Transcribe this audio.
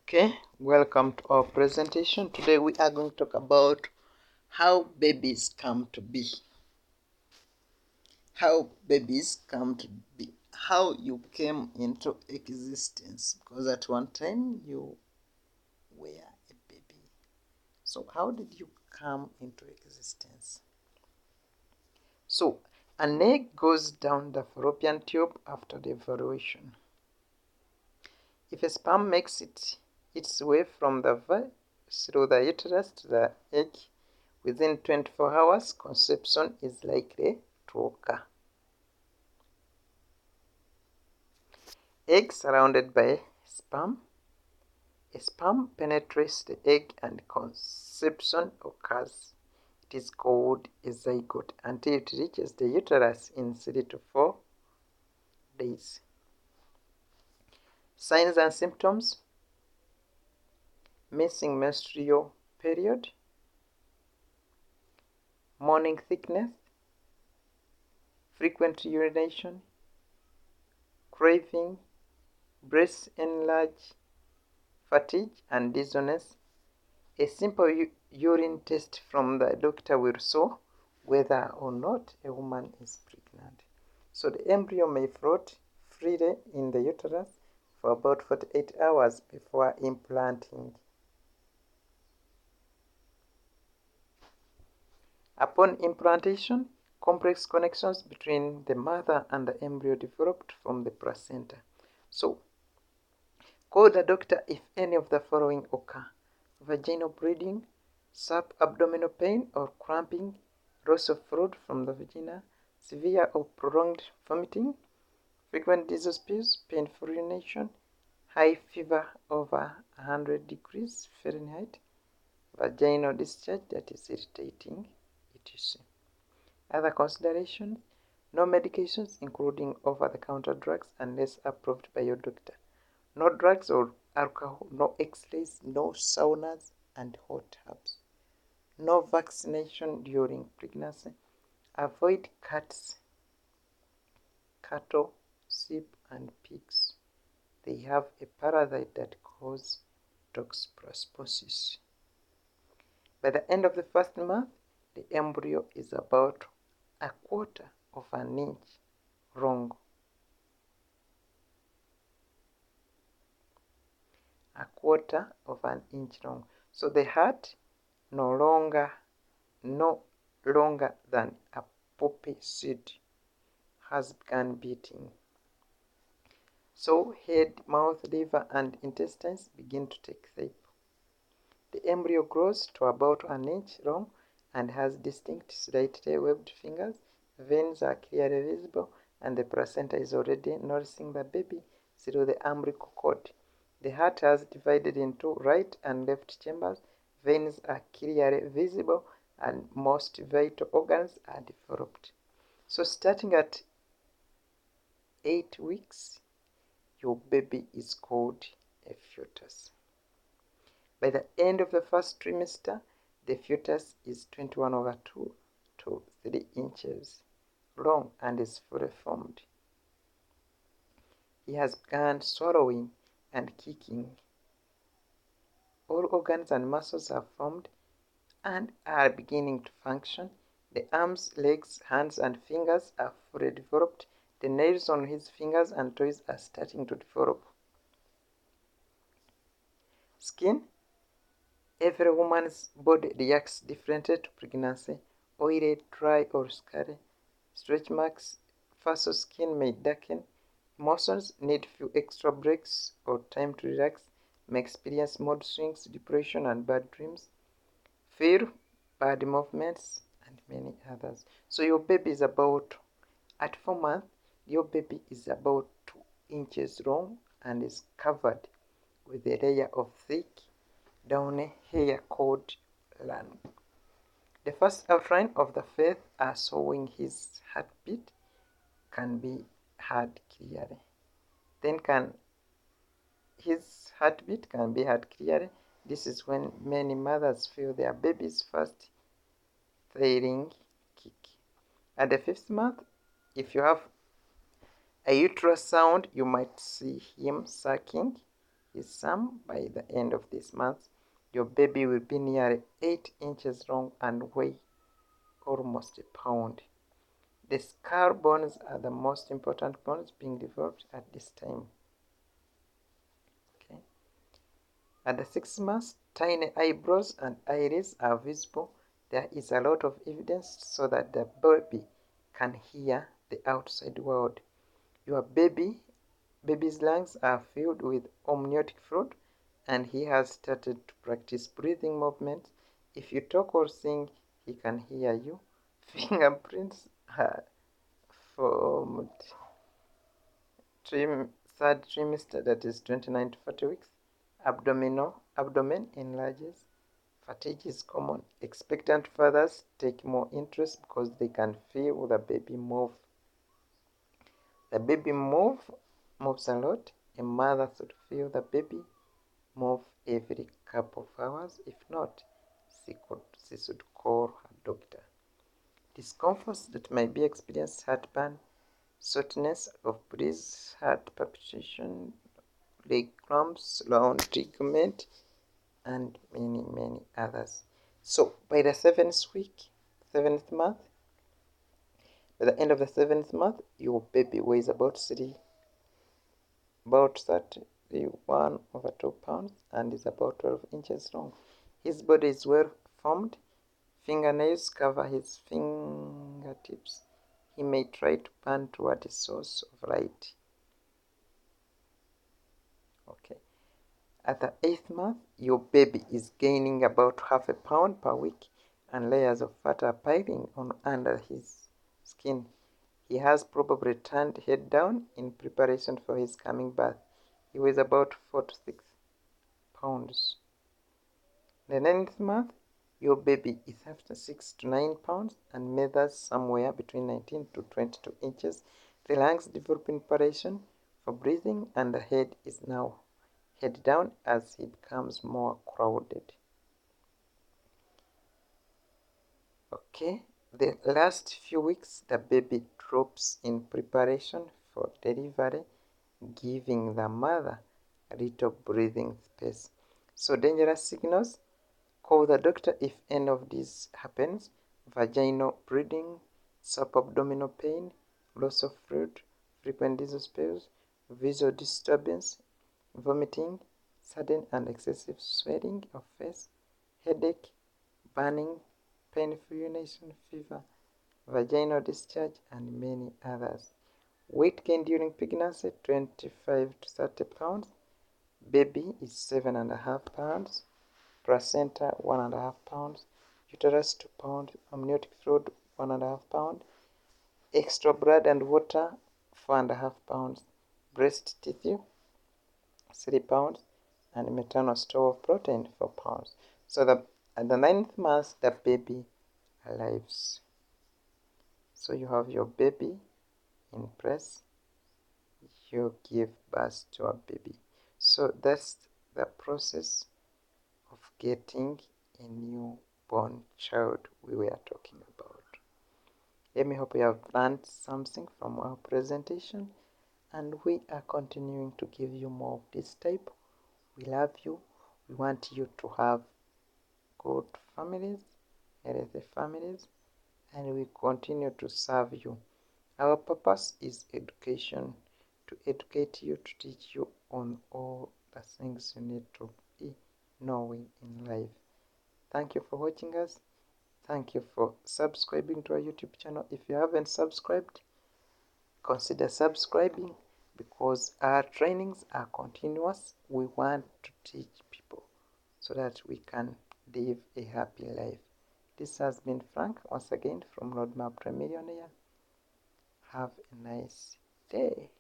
Okay, welcome to our presentation. Today we are going to talk about how babies come to be. How babies come to be. How you came into existence. Because at one time you were a baby. So how did you come into existence? So an egg goes down the fallopian tube after the ovulation. If a sperm makes its way from the through the uterus to the egg, within 24 hours, conception is likely to occur. Egg surrounded by sperm. A sperm penetrates the egg and conception occurs. It is called a zygote until it reaches the uterus in 3 to 4 days. Signs and symptoms: missing menstrual period, morning thickness, frequent urination, craving, breast enlarge, fatigue and dizziness. A simple urine test from the doctor will show whether or not a woman is pregnant. So the embryo may float freely in the uterus for about 48 hours before implanting. Upon implantation, complex connections between the mother and the embryo developed from the placenta. So, call the doctor if any of the following occur: vaginal bleeding, subabdominal pain or cramping, loss of fluid from the vagina, severe or prolonged vomiting, frequent diesel spills, painful urination, high fever over 100 degrees Fahrenheit, vaginal discharge that is irritating, etc. Other considerations: no medications including over-the-counter drugs unless approved by your doctor. No drugs or alcohol, no x-rays, no saunas and hot tubs. No vaccination during pregnancy. Avoid cats, cattle, sheep and pigs. They have a parasite that causes toxoplasmosis. By the end of the first month, the embryo is about a quarter of an inch long. A quarter of an inch long. So the heart no longer than a poppy seed has begun beating. So head, mouth, liver and intestines begin to take shape. The embryo grows to about an inch long and has distinct slightly webbed fingers. Veins are clearly visible and the placenta is already nourishing the baby through the umbilical cord. The heart has divided into right and left chambers. Veins are clearly visible and most vital organs are developed. So starting at 8 weeks, your baby is called a fetus. By the end of the first trimester, the fetus is 21/2 to 3 inches long and is fully formed. He has begun swallowing and kicking. All organs and muscles are formed and are beginning to function. The arms, legs, hands and fingers are fully developed. The nails on his fingers and toes are starting to develop. Skin: every woman's body reacts differently to pregnancy. Oily, dry or scaly. Stretch marks: facial skin may darken. Emotions: need few extra breaks or time to relax. May experience mood swings, depression and bad dreams. Fear, bad movements and many others. So your baby is about, at 4 months, your baby is about 2 inches long and is covered with a layer of thick downy hair called lan. The first outline of the face are showing his heartbeat can be heard clearly. His heartbeat can be heard clearly. This is when many mothers feel their baby's first thrilling kick. At the 5th month, if you have a ultrasound, you might see him sucking is some by the end of this month, your baby will be nearly 8 inches long and weigh almost a pound. The skull bones are the most important bones being developed at this time. Okay. At the 6 months, tiny eyebrows and iris are visible. There is a lot of evidence so that the baby can hear the outside world. Your baby's lungs are filled with amniotic fluid, and he has started to practice breathing movements. If you talk or sing, he can hear you. Fingerprints are formed. Third trimester, that is 29 to 40 weeks. Abdomen enlarges. Fatigue is common. Expectant fathers take more interest because they can feel the baby move. The baby moves a lot. A mother should feel the baby move every couple of hours. If not, she should call her doctor. Discomforts that might be experienced: heartburn, shortness of breath, heart palpitation, leg cramps, round ligament, and many others. So by the 7th month, by the end of the 7th month, your baby weighs about 31 over 2 pounds and is about 12 inches long. His body is well formed. Fingernails cover his fingertips. He may try to burn toward a source of light. Okay. At the 8th month, your baby is gaining about half a pound per week, and layers of fat are piling on under his skin. He has probably turned head down in preparation for his coming birth. He weighs about 4 to 6 pounds. The 9th month, your baby is after 6 to 9 pounds and measures somewhere between 19 to 22 inches. The lungs develop in preparation for breathing, and the head is now head down as it becomes more crowded. Okay, the last few weeks, the baby drops in preparation for delivery, giving the mother a little breathing space. So dangerous signals: call the doctor if any of these happens: vaginal bleeding, subabdominal pain, loss of fluid, frequent diesel spells, visual disturbance, vomiting, sudden and excessive swelling of face, headache, burning, painful urination, fever, vaginal discharge, and many others. Weight gain during pregnancy: 25 to 30 pounds. Baby is 7.5 pounds. Placenta 1.5 pounds. Uterus 2 pounds. Amniotic fluid 1.5 pounds. Extra blood and water 4.5 pounds. Breast tissue 3 pounds. And maternal store of protein 4 pounds. So at the 9th month, the baby arrives. So you have your baby in place. You give birth to a baby. So that's the process of getting a newborn child we were talking about. Let me hope you have learned something from our presentation, and we are continuing to give you more of this type. We love you. We want you to have good families, healthy families, and we continue to serve you. Our purpose is education, to educate you, to teach you on all the things you need to be knowing in life. Thank you for watching us. Thank you for subscribing to our YouTube channel. If you haven't subscribed, consider subscribing, because our trainings are continuous. We want to teach people so that we can live a happy life. This has been Frank once again from Roadmap to a Millionaire. Have a nice day.